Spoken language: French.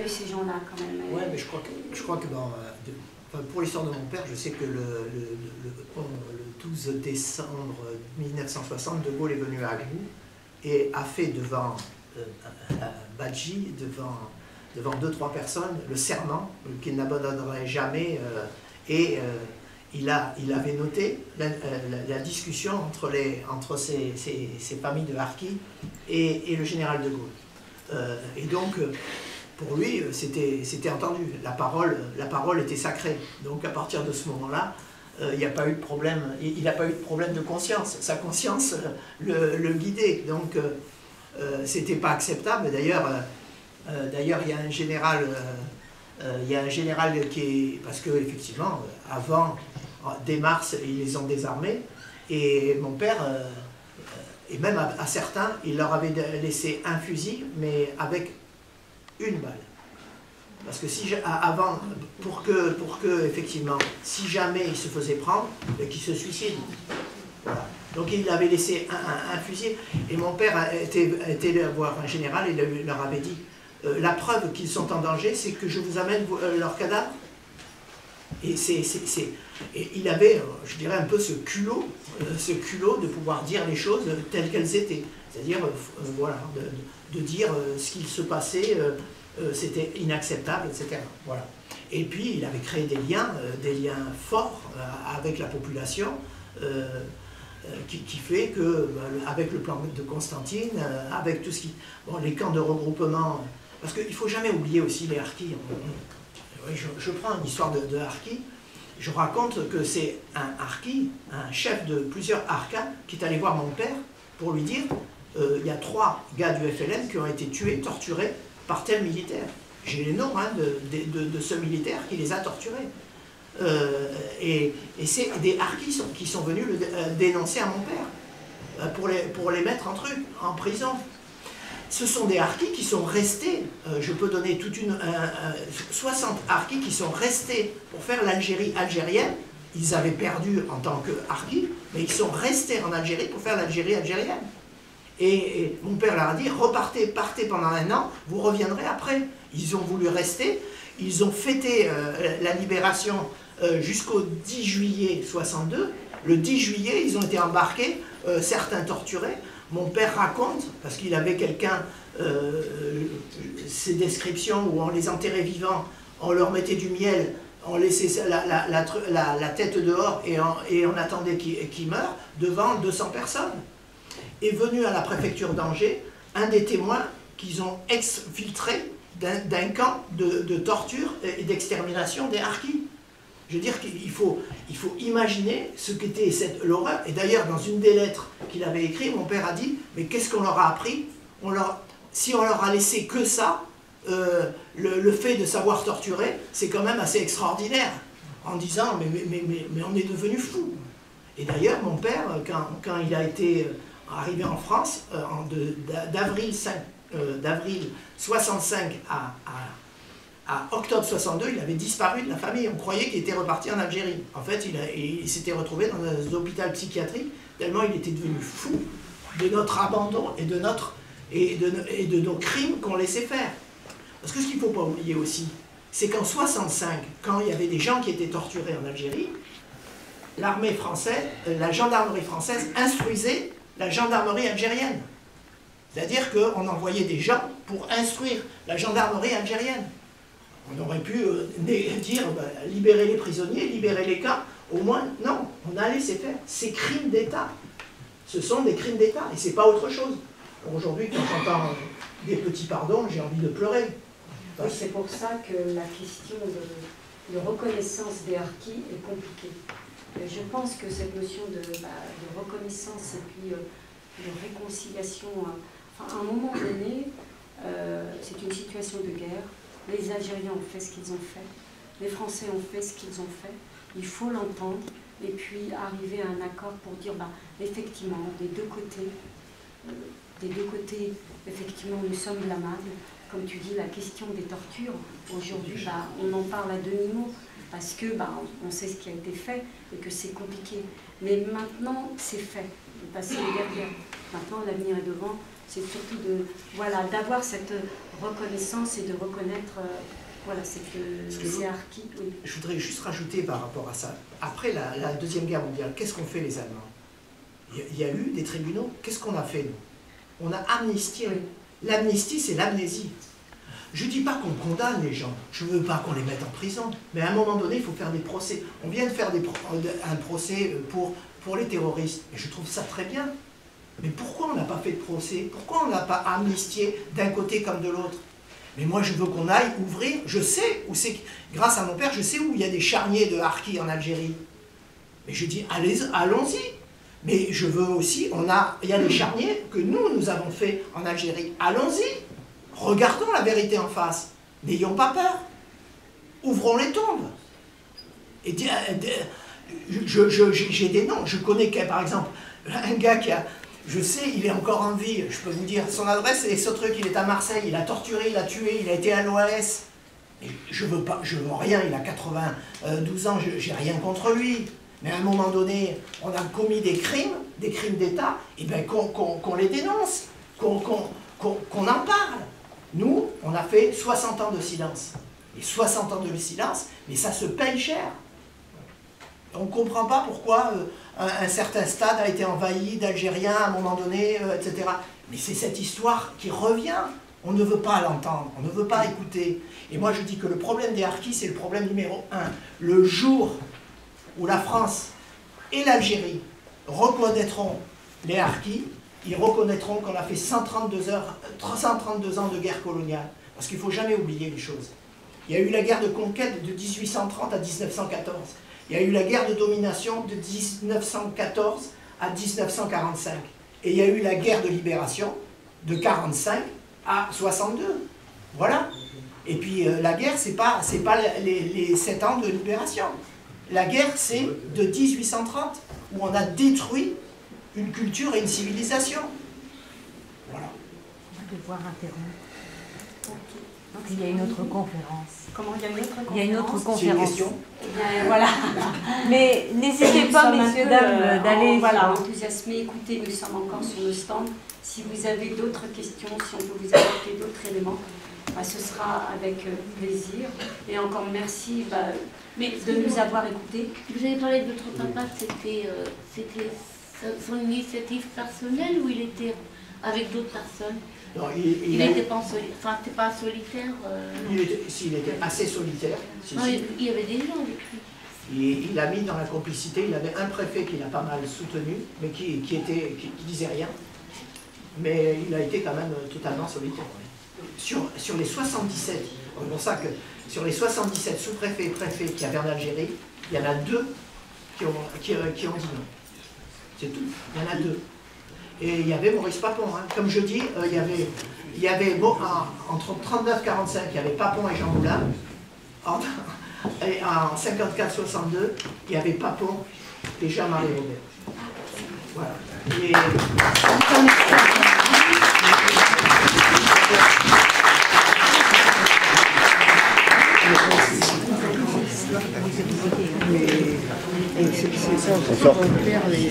eu ces gens-là quand même. Oui, mais je crois que pour l'histoire de mon père, je sais que le 12 décembre 1960, De Gaulle est venu à Agnou et a fait devant Badji, devant 2-3 personnes, le serment qu'il n'abandonnerait jamais. Il avait noté la discussion entre ces familles de harkis et le général de Gaulle. Et donc, pour lui, c'était entendu. La parole était sacrée. Donc, à partir de ce moment-là, il n'a pas eu de problème. Il n'a pas eu de problème de conscience. Sa conscience le guidait. Donc, c'était pas acceptable. D'ailleurs, il y a un général. Qui est... Parce qu'effectivement, avant, dès mars, ils les ont désarmés. Et mon père, et même à certains, il leur avait laissé un fusil, mais avec une balle. Parce que avant, pour que effectivement, si jamais il se faisait prendre, qu'il se suicide. Voilà. Donc il avait laissé un fusil. Et mon père était voir un général et il leur avait dit la preuve qu'ils sont en danger, c'est que je vous amène leur cadavre. Et il avait, je dirais, un peu ce culot de pouvoir dire les choses telles qu'elles étaient. C'est-à-dire, voilà, de dire ce qu'il se passait, c'était inacceptable, etc. Voilà. Et puis, il avait créé des liens forts avec la population, qui fait que, avec le plan de Constantine, avec tout ce qui... Bon, les camps de regroupement... Parce qu'il ne faut jamais oublier aussi les harkis. Je prends une histoire de harkis. Je raconte que c'est un harki, un chef de plusieurs harkas, qui est allé voir mon père pour lui dire il y a 3 gars du FLN qui ont été tués, torturés par tel militaire. J'ai les noms de ce militaire qui les a torturés. Et c'est des harkis qui sont venus le dénoncer à mon père pour les mettre en prison. Ce sont des harkis qui sont restés, je peux donner 60 harkis qui sont restés pour faire l'Algérie algérienne. Ils avaient perdu en tant que harkis, mais ils sont restés en Algérie pour faire l'Algérie algérienne. Et mon père leur a dit, partez pendant 1 an, vous reviendrez après. Ils ont voulu rester, ils ont fêté la libération jusqu'au 10 juillet 62. Le 10 juillet, ils ont été embarqués, certains torturés. Mon père raconte, parce qu'il avait quelqu'un, ces descriptions où on les enterrait vivants, on leur mettait du miel, on laissait la tête dehors et on attendait qu'ils meurent devant 200 personnes. Est venu à la préfecture d'Angers un des témoins qu'ils ont exfiltré d'un camp de torture et d'extermination des harkis. Je veux dire qu'il faut imaginer ce qu'était l'horreur. Et d'ailleurs, dans une des lettres qu'il avait écrites, mon père a dit, mais qu'est-ce qu'on leur a appris? Si on leur a laissé que ça, le fait de savoir torturer, c'est quand même assez extraordinaire. En disant, mais on est devenu fou. Et d'ailleurs, mon père, quand il a été arrivé en France, d'avril 65 à octobre 62, il avait disparu de la famille. On croyait qu'il était reparti en Algérie. En fait, il s'était retrouvé dans un hôpital psychiatrique, tellement il était devenu fou de notre abandon et de nos crimes qu'on laissait faire. Parce que ce qu'il ne faut pas oublier aussi, c'est qu'en 65, quand il y avait des gens qui étaient torturés en Algérie, l'armée française, la gendarmerie française instruisait la gendarmerie algérienne. C'est-à-dire qu'on envoyait des gens pour instruire la gendarmerie algérienne. On aurait pu dire, libérer les prisonniers, libérer les cas, au moins, non, on a laissé faire. Ces crimes d'État, ce sont des crimes d'État, et c'est pas autre chose. Aujourd'hui, quand j'entends des petits pardons, j'ai envie de pleurer. Oui, c'est pour ça que la question de reconnaissance des harkis est compliquée. Je pense que cette notion de reconnaissance et puis de réconciliation, à un moment donné, c'est une situation de guerre. Les Algériens ont fait ce qu'ils ont fait, les Français ont fait ce qu'ils ont fait, il faut l'entendre et puis arriver à un accord pour dire, effectivement, des deux côtés, effectivement, nous sommes blâmables. Comme tu dis, la question des tortures, aujourd'hui, on en parle à demi-mot, parce que on sait ce qui a été fait et que c'est compliqué. Mais maintenant, c'est fait, le passé est derrière. Maintenant, l'avenir est devant C'est surtout voilà, d'avoir cette reconnaissance et de reconnaître voilà, ces harkis. Oui. Je voudrais juste rajouter par rapport à ça. Après la Deuxième Guerre mondiale, qu'est-ce qu'ont fait les Allemands? Il y a eu des tribunaux. Qu'est-ce qu'on a fait, nous? On a amnistié. Oui. L'amnistie, c'est l'amnésie. Je ne dis pas qu'on condamne les gens, je ne veux pas qu'on les mette en prison, mais à un moment donné, il faut faire des procès. On vient de faire un procès pour les terroristes, et je trouve ça très bien. Mais pourquoi on n'a pas fait de procès? Pourquoi on n'a pas amnistié d'un côté comme de l'autre? Mais moi, je veux qu'on aille ouvrir, je sais où c'est, grâce à mon père, je sais où il y a des charniers de harkis en Algérie. Mais je dis, allons-y. Mais je veux aussi, il y a des charniers que nous avons fait en Algérie. Allons-y. Regardons la vérité en face. N'ayons pas peur. Ouvrons les tombes. Et j'ai des noms. Je connais, par exemple, un gars qui a... Je sais, il est encore en vie. Je peux vous dire, son adresse, c'est ce truc. Il est à Marseille. Il a torturé, il a tué, il a été à l'OAS. Je veux rien. Il a 92 ans. J'ai rien contre lui. Mais à un moment donné, on a commis des crimes d'État, et bien qu'on les dénonce, qu'on en parle. Nous, on a fait 60 ans de silence. Et 60 ans de silence, mais ça se paye cher. On ne comprend pas pourquoi un certain stade a été envahi d'Algériens à un moment donné, etc. Mais c'est cette histoire qui revient. On ne veut pas l'entendre, on ne veut pas écouter. Et moi je dis que le problème des harkis, c'est le problème numéro 1. Le jour où la France et l'Algérie reconnaîtront les harkis, ils reconnaîtront qu'on a fait 132 ans de guerre coloniale. Parce qu'il ne faut jamais oublier les choses. Il y a eu la guerre de conquête de 1830 à 1914. Il y a eu la guerre de domination de 1914 à 1945. Et il y a eu la guerre de libération de 1945 à 1962. Voilà. Et puis la guerre, c'est pas les 7 ans de libération. La guerre, c'est de 1830, où on a détruit une culture et une civilisation. Voilà. On va devoir interrompre. Donc il y a une autre conférence. Comment il y a une autre conférence? Il y a une autre conférence. C'est une question. Eh bien, voilà. Mais n'hésitez pas, messieurs, dames, d'aller... Voilà, enthousiasmés, écoutez, nous sommes encore sur le stand. Si vous avez d'autres questions, si on peut vous apporter d'autres éléments, ce sera avec plaisir. Et encore merci de nous avoir écoutés. Vous avez parlé de votre papa, c'était son initiative personnelle ou il était avec d'autres personnes? Non, il n'était pas pas solitaire. Il était assez solitaire. Non, il y avait des gens avec lui. Il a mis dans la complicité, il avait un préfet qui l'a pas mal soutenu, mais qui disait rien. Mais il a été quand même totalement solitaire. Sur les 77, c'est pour ça que sur les 77 sous-préfets et préfets qu'il y avait en Algérie, il y en a 2 qui ont dit non. C'est tout. Il y en a 2. Et il y avait Maurice Papon. Hein. Comme je dis, il y avait entre 39 et 45, il y avait Papon et Jean Moulin. Et en 54-62, il y avait Papon et Jean-Marie Robert. Voilà. Et... Et c'est ça, on peut faire les